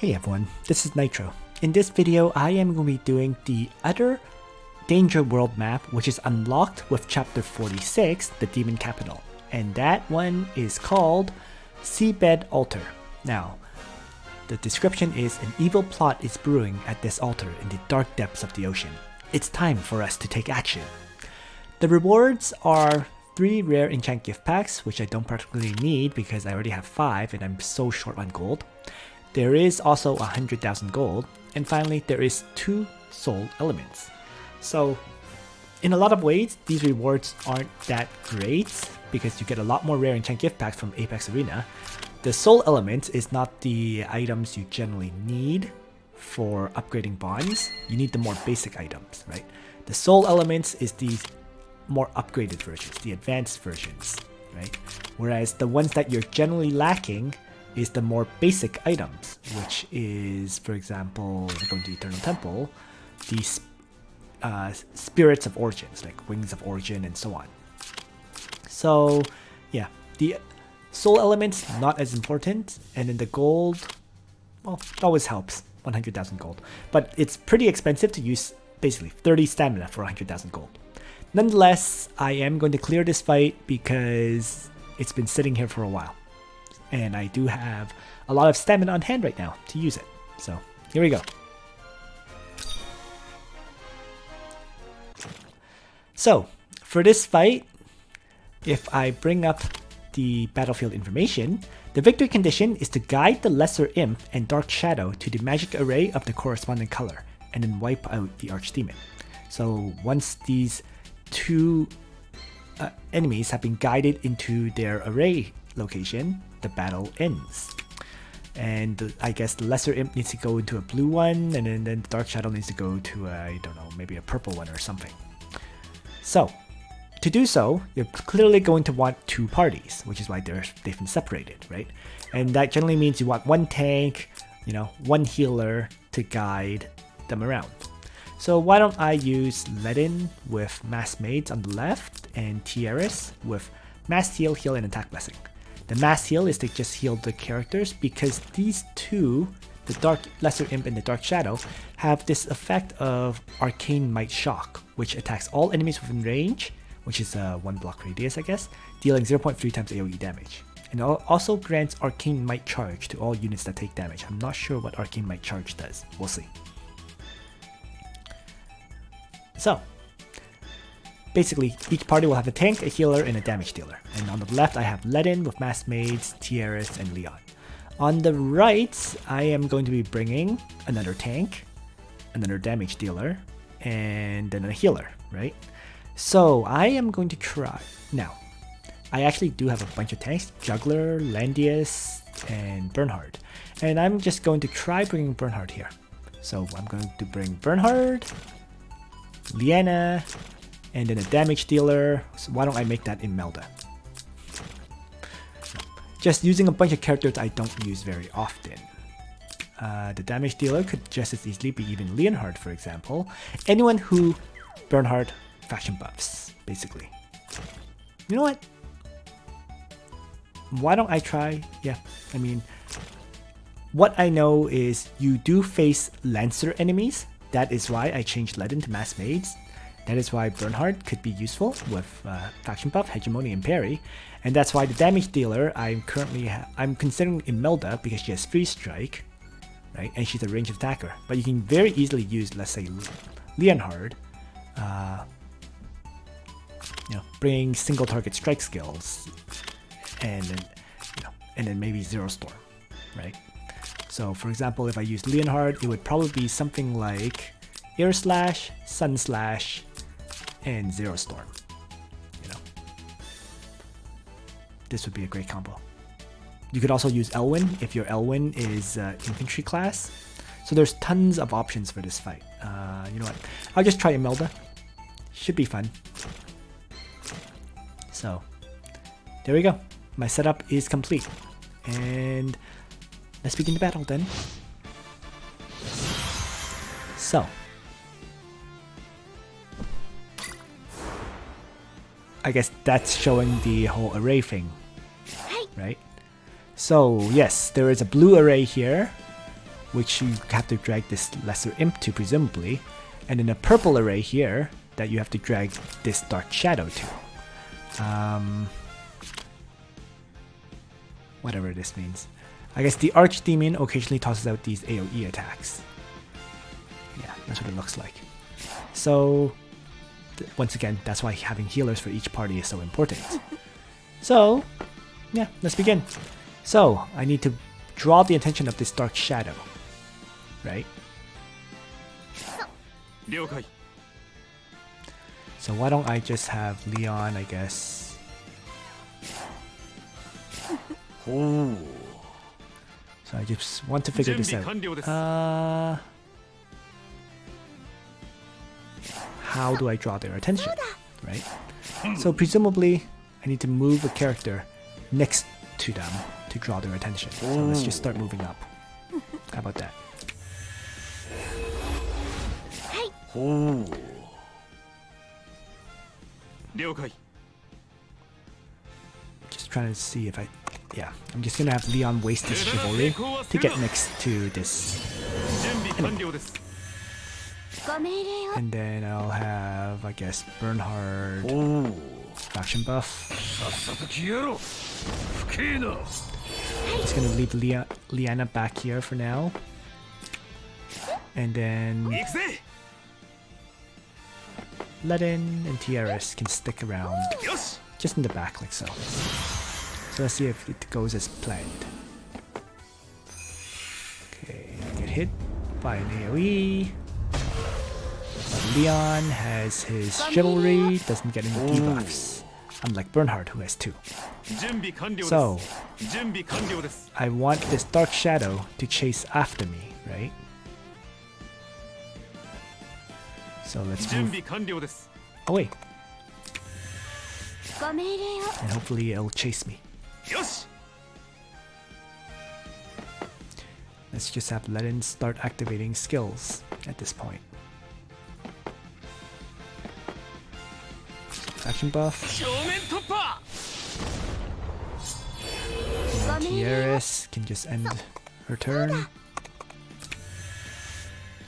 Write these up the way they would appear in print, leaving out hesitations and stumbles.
Hey everyone, this is Nitro. In this video, I am going to be doing the other Danger World map, which is unlocked with Chapter 46, the Demon Capital. And that one is called Seabed Altar. Now, the description is an evil plot is brewing at this altar in the dark depths of the ocean. It's time for us to take action. The rewards are 3 rare enchant gift packs, which I don't particularly need because I already have 5 and I'm so short on gold. There is also 100,000 gold, and finally there is 2 soul elements. So in a lot of ways, these rewards aren't that great because you get a lot more rare enchant gift packs from Apex Arena. The soul element is not the items you generally need for upgrading bonds. You need the more basic items, right? The soul elements is these more upgraded versions, the advanced versions, right? Whereas the ones that you're generally lacking is the more basic items, which is, for example, going to Eternal Temple, these spirits of origins, like Wings of Origin and so on. So yeah, the soul elements not as important, and then the gold, well, it always helps, 100,000 gold. But it's pretty expensive to use basically 30 stamina for 100,000 gold. Nonetheless, I am going to clear this fight because it's been sitting here for a while. And I do have a lot of stamina on hand right now to use it. So here we go. So for this fight, if I bring up the battlefield information, the victory condition is to guide the Lesser Imp and Dark Shadow to the magic array of the corresponding color, and then wipe out the Archdemon. So once these 2 enemies have been guided into their array location, the battle ends. And I guess the Lesser Imp needs to go into a blue one, and then the Dark Shadow needs to go to I don't know, maybe a purple one or something. So to do so, you're clearly going to want 2 parties, which is why they've been separated, right? And that generally means you want 1 tank, 1 healer to guide them around. So why don't I use Ledin with Mass Maids on the left and Tiaris with Mass Heal, Heal, and Attack Blessing. The Mass Heal is to just heal the characters because these 2, the Lesser Imp and the Dark Shadow, have this effect of Arcane Might Shock, which attacks all enemies within range, which is a 1 block radius I guess, dealing 0.3 times AoE damage. And it also grants Arcane Might Charge to all units that take damage. I'm not sure what Arcane Might Charge does, we'll see. So basically, each party will have a tank, a healer, and a damage dealer. And on the left, I have Ledin with Mass Maids, Tiaris, and Leon. On the right, I am going to be bringing another tank, another damage dealer, and then a healer, right? So I am going to try. Now, I actually do have a bunch of tanks, Juggler, Landius, and Bernhard. And I'm just going to try bringing Bernhard here. So I'm going to bring Bernhard, Liana, and then a damage dealer. So why don't I make that Imelda? Just using a bunch of characters I don't use very often. The damage dealer could just as easily be even Leonhard, for example. Anyone who Bernhard faction buffs, basically. You know what? Why don't I try? Yeah, I mean, what I know is you do face Lancer enemies. That is why I changed Ledin to Mass Maids. That is why Bernhard could be useful with faction buff, hegemony, and parry, and that's why the damage dealer I'm considering Imelda because she has free strike, right? And she's a ranged attacker. But you can very easily use, let's say, Leonhard, bring single target strike skills, and then and then maybe Zero Storm, right? So for example, if I use Leonhard, it would probably be something like Air Slash, Sun Slash, and Zero Storm. This would be a great combo. You could also use Elwyn if your Elwyn is infantry class. So there's tons of options for this fight. You know what? I'll just try Imelda. Should be fun. So there we go. My setup is complete. And let's begin the battle then. So I guess that's showing the whole array thing, right? So yes, there is a blue array here, which you have to drag this lesser imp to presumably, and then a purple array here that you have to drag this dark shadow to. Whatever this means. I guess the archdemon occasionally tosses out these AoE attacks. Yeah, that's what it looks like. So, once again, that's why having healers for each party is so important. So, yeah, let's begin. So, I need to draw the attention of this dark shadow, right? So why don't I just have Leon, I guess. So I just want to figure this out. How do I draw their attention, right? So presumably I need to move a character next to them to draw their attention. So let's just start moving up. How about that? Just trying to see if yeah, I'm just gonna have Leon waste his chivalry to get next to this enemy. And then I'll have, I guess, Bernhard faction buff. Just gonna leave Liana back here for now. And then Ledin and Tiaris can stick around just in the back like so. So let's see if it goes as planned. Okay, I get hit by an AoE. But Leon has his chivalry, doesn't get any debuffs. Unlike Bernhard, who has 2. So, I want this dark shadow to chase after me, right? So let's move. Oh wait. And hopefully it'll chase me. Let's just have Ledin start activating skills at this point. Faction buff. And Tiaris can just end her turn.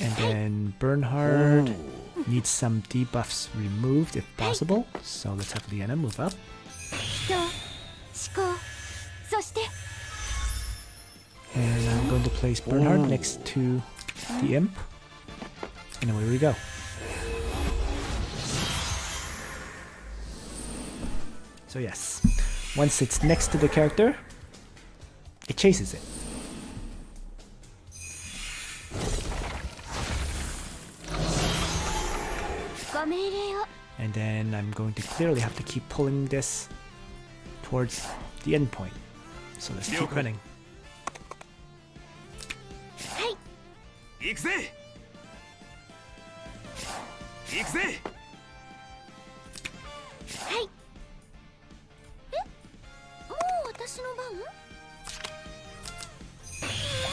And then Bernhard needs some debuffs removed if possible. So let's have Liana move up. And I'm going to place Bernhard next to the imp. And away we go. So yes, once it's next to the character, it chases it. And then I'm going to clearly have to keep pulling this towards the end point. So let's keep running.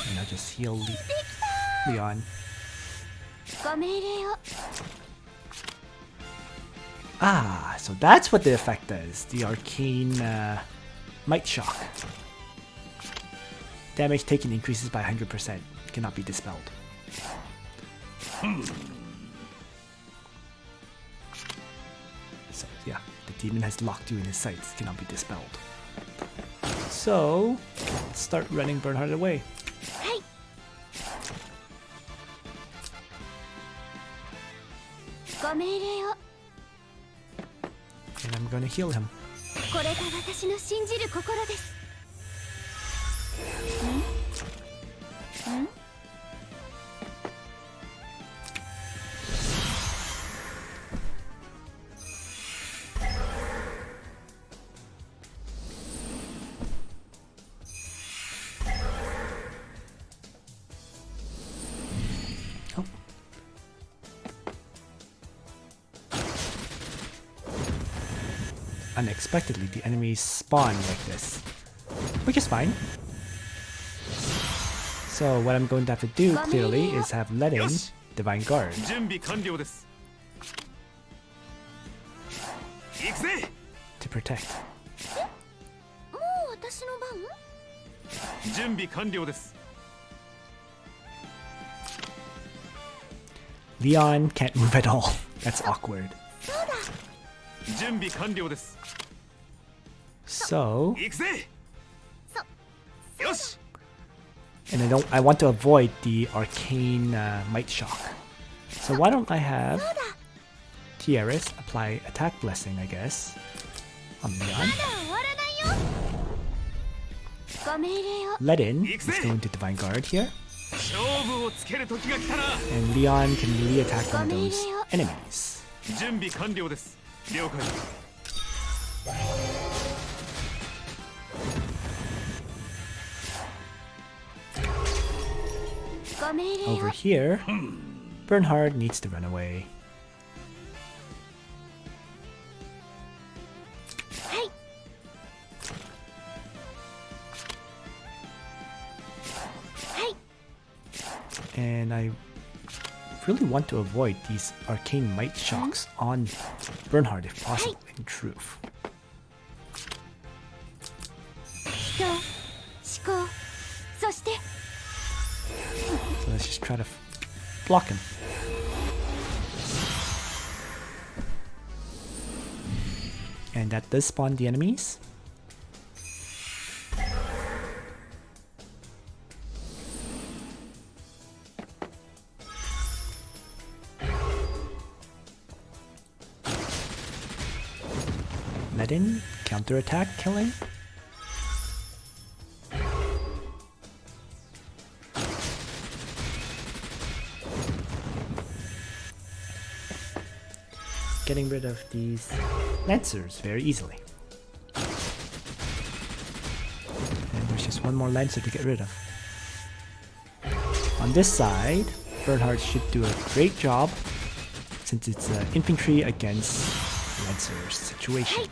And I'll just heal Leon. Ah, so that's what the effect does. The arcane might shock. Damage taken increases by 100%. Cannot be dispelled. So yeah, the demon has locked you in his sights. Cannot be dispelled. So let's start running Bernhard away. And I'm gonna heal him. Unexpectedly, the enemies spawn like this, which is fine. So what I'm going to have to do, clearly, is have Ledin Divine Guard to protect. Leon can't move at all. That's awkward. 準備完了です So, 行くぜよし and I want to avoid the arcane might shock. So why don't I have Tiaris apply attack blessing, I guess, on Leon. ご命令を Ledin is going to Divine Guard here, 勝負をつける時が来たな and Leon can melee attack one of those enemies. 準備完了です了解 ご命令 Over を here, Bernhard needs to run away. はい はい And I really want to avoid these arcane might shocks on Bernhard if possible, in truth. 人思考そして So let's just try to block him. And that does spawn the enemies. Ledin, counterattack, killing. Getting rid of these Lancers very easily. And there's just one more Lancer to get rid of. On this side, Bernhard should do a great job since it's an infantry against Lancers situation.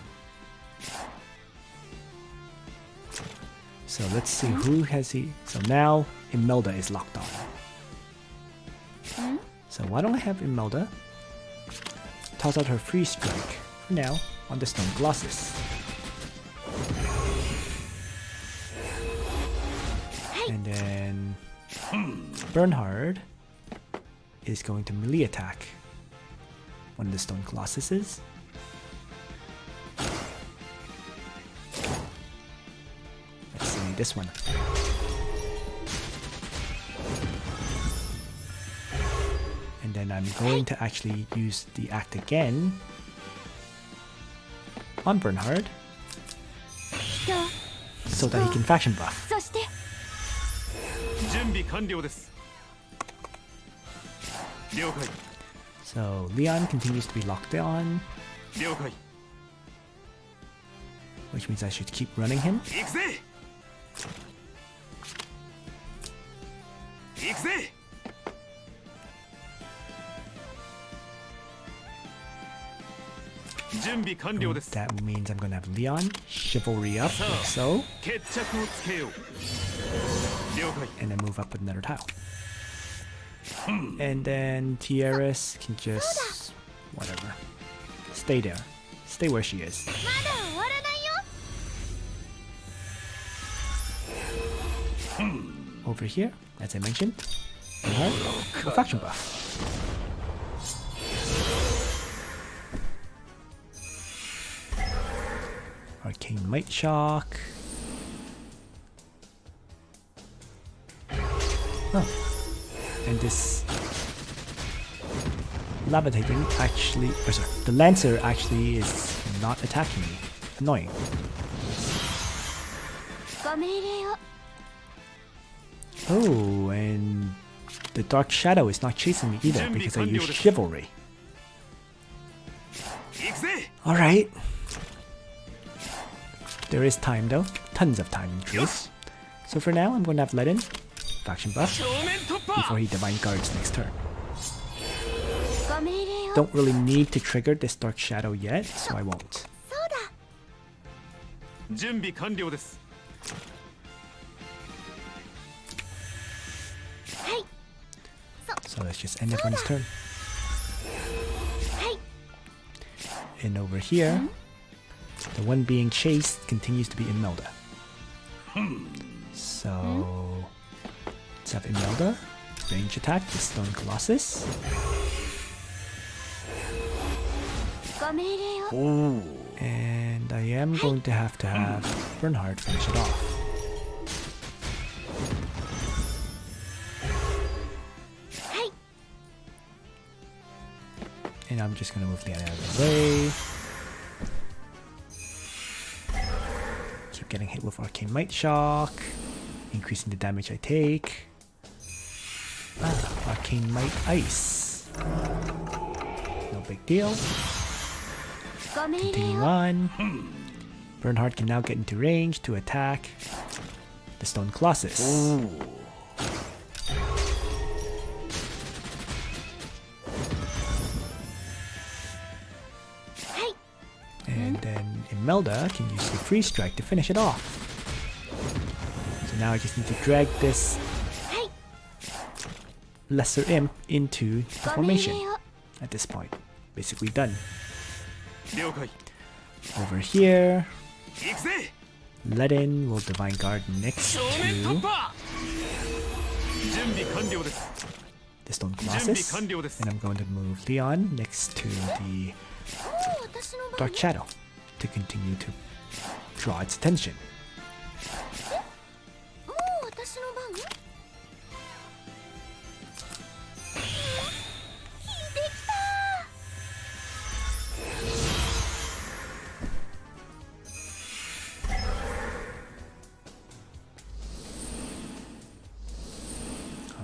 So let's see who has he. So now Imelda is locked on. So why don't I have Imelda toss out her free strike for now on the Stone Colossus. And then Bernhard is going to melee attack one of the Stone Colossuses. Let's see this one. And then I'm going to actually use the act again on Bernhard 人 so that he can faction buff. そして 準備完了です了解 So Leon continues to be locked on, 了解 which means I should keep running him. 行くぜ行くぜ 準備完了です That means I'm gonna have Leon chivalry up like so, 決着をつけよう了解 and then move up with another tile. And then Tiaris can just whatever. Stay there. Stay where she is. まだ終わらないよ Over here, as I mentioned, Bernhard, a faction buff. Arcane Might Shock. Oh. And this levitating actually, or sorry, the Lancer actually is not attacking me. Annoying. ご命令を Oh, and the Dark Shadow is not chasing me either because I use Chivalry. 行くぜ Alright. There is time though. Tons of time in truth. So for now, I'm going to have Ledin faction buff 正面突破 before he Divine Guards next turn. ご命令を Don't really need to trigger this Dark Shadow yet, so I won't. そうだ準備完了です はい So let's just end everyone's turn. はい And over here, the one being chased continues to be Imelda. So let's have Imelda range attack the Stone Colossus. ご命令を And I am going to have Bernhard finish it off. And I'm just gonna move the out of the way. Keep getting hit with Arcane Might Shock, increasing the damage I take. Arcane Might Ice. No big deal. ご命令 Continuing を on. Bernhard can now get into range to attack the Stone Colossus. And then Imelda can use the Freeze Strike to finish it off. So now I just need to drag this Lesser Imp into the ご命令 formation を at this point. Basically done. 了解 Over here, 行くぜ Ledin will Divine Guard next 正面突 to 破準備完了です the Stone 準備 Colossus. 完了です And I'm going to move Leon next to the 私の番 Dark Shadow to continue to draw its attention. もう私の番できた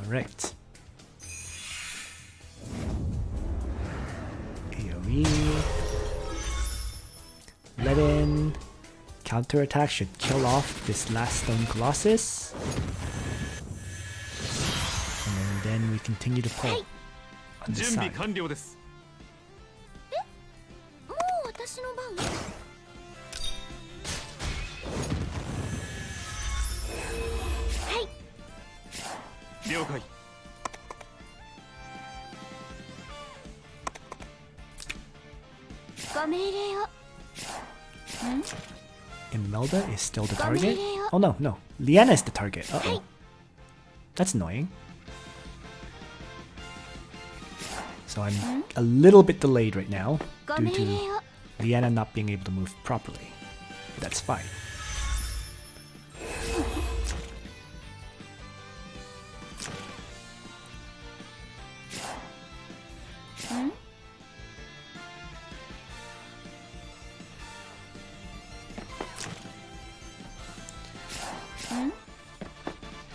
Alright. AoE. Ledin. Counterattack should kill off this last Stone Colossus. And then we continue to pull on this 準備 side. 完了です もう私の番了解 ご命令を Imelda is still the ご命 target. 令を Oh no, no. Liana is the target. Uh-oh. That's annoying. So I'm a little bit delayed right now ご due 命令 to を Liana not being able to move properly. But that's fine.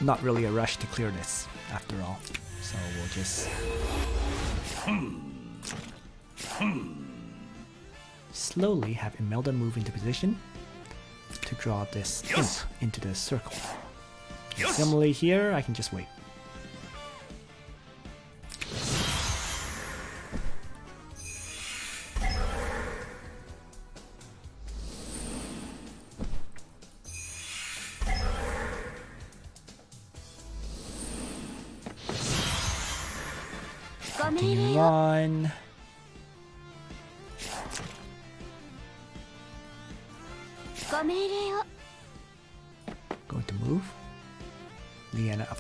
Not really a rush to clear this, after all. So we'll just slowly have Imelda move into position to draw this imp Yes. into the circle. Yes. Similarly here, I can just wait. Continuing on. Going to move Liana up.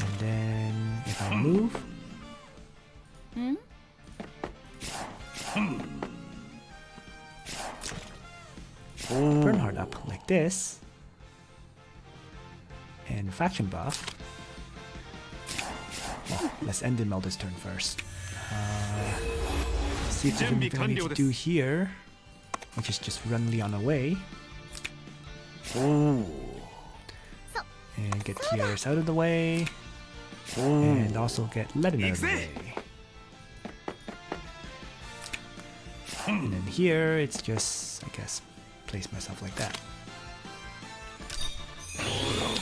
And then if I move, Bernhard up like this. And faction buff. Well, let's end Imelda's turn first. See if there's anything I need to do here, which is just run Leon away. And get Kiaris out of the way. And also get Ledin out of the way. And then here, it's just, I guess, place myself like that.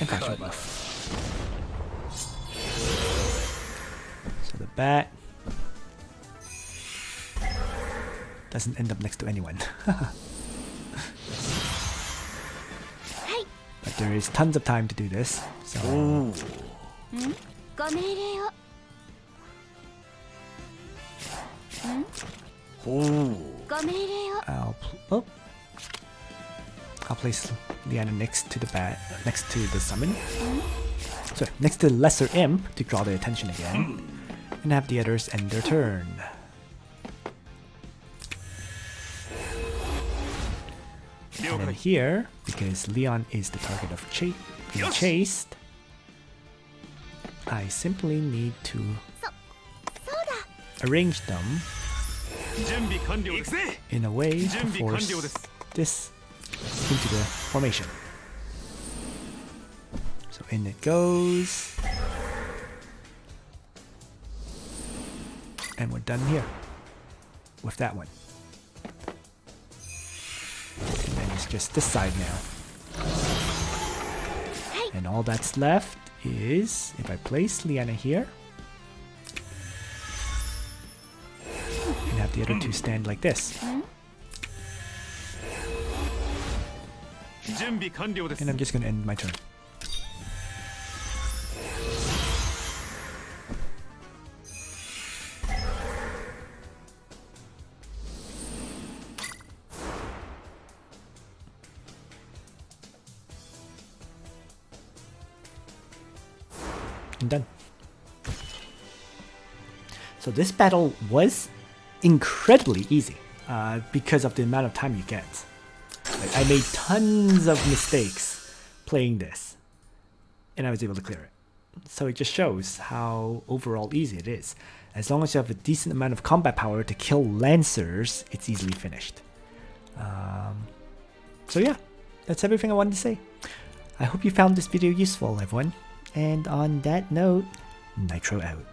And faction buff. So the bat doesn't end up next to anyone. But there is tons of time to do this, so ご命令を ご命令を I'll place Liana next to the bat, next to the summon. Sorry, next to the lesser imp to draw their attention again, and have the others end their turn. And then here, because Leon is the target of being chased, I simply need to そうだ arrange them 準備完了です in a way to 準備完 force 了です this into the formation. So in it goes. And we're done here with that one. And then it's just this side now. And all that's left is if I place Liana here and have the other two stand like this. 準備完了です And I'm just gonna end my turn. I'm done. So this battle was incredibly easy because of the amount of time you get. Like, I made tons of mistakes playing this, and I was able to clear it. So it just shows how overall easy it is. As long as you have a decent amount of combat power to kill Lancers, it's easily finished. So yeah, that's everything I wanted to say. I hope you found this video useful, everyone. And on that note, Nitro out.